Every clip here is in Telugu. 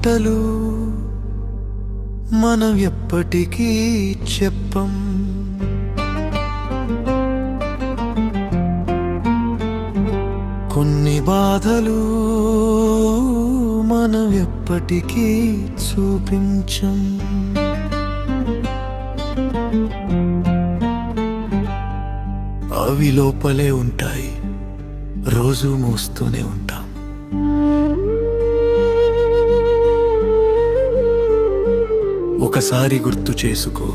మాటలు మనం ఎప్పటికీ చెప్పం. కొన్ని బాధలు మనం ఎప్పటికీ చూపించం. అవి లోపలే ఉంటాయి, రోజు మోస్తూనే ఉంటాం. ఒకసారి గుర్తు చేసుకో,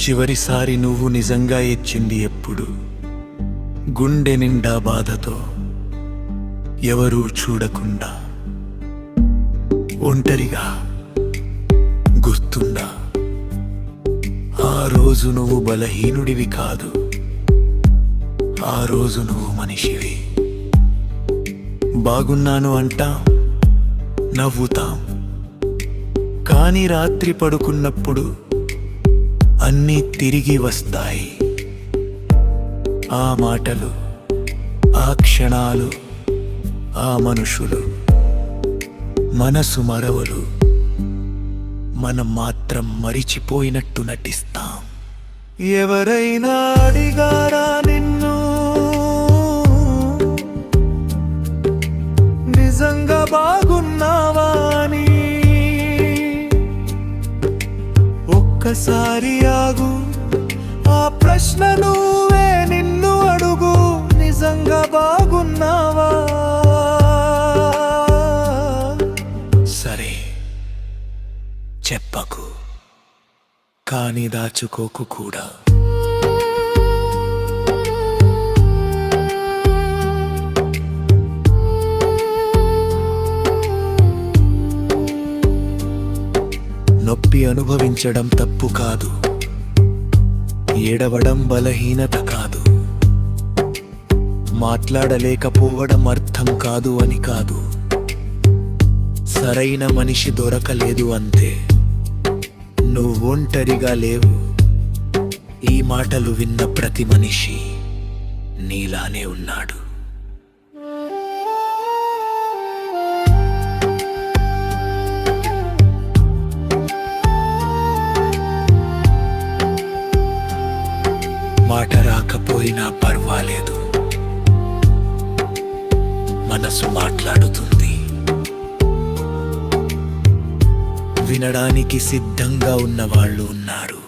చివరిసారి నువ్వు నిజంగా ఏడ్చింది ఎప్పుడు? గుండె నిండా బాధతో, ఎవరూ చూడకుండా, ఒంటరిగా. గుర్తుందా? ఆ రోజు నువ్వు బలహీనుడివి కాదు, ఆ రోజు నువ్వు మనిషివి. బాగున్నాను అంటాం, నవ్వుతాం, కానీ రాత్రి పడుకున్నప్పుడు అన్నీ తిరిగి వస్తాయి. ఆ మాటలు, ఆ క్షణాలు, ఆ మనుషులు, మనసు మరవలు. మనం మాత్రం మరిచిపోయినట్టు నటిస్తాం. ఎవరైనా అడిగారా నిన్ను నిజంగా బాగున్నావా అని? ఒక్కసారి ఆగు, ఆ ప్రశ్న నువ్వే నిన్ను అడుగు. నిజంగా బాగున్నావా? సరే, చెప్పకు, కానీ దాచుకోకు కూడా. నొప్పి అనుభవించడం తప్పు కాదు, ఏడవడం బలహీనత కాదు, మాట్లాడలేకపోవడం అర్థం కాదు అని కాదు. సరైన మనిషి దొరకలేదు అంతే. నువ్వు ఒంటరిగా లేవు. ఈ మాటలు విన్న ప్రతి మనిషి నీలానే ఉన్నాడు. మాట రాకపోయినా పర్వాలేదు, మనసు మాట్లాడుతుంది. వినడానికి సిద్ధంగా ఉన్నవాళ్ళు ఉన్నారు.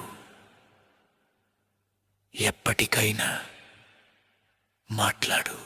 ఎప్పటికైనా మాట్లాడు.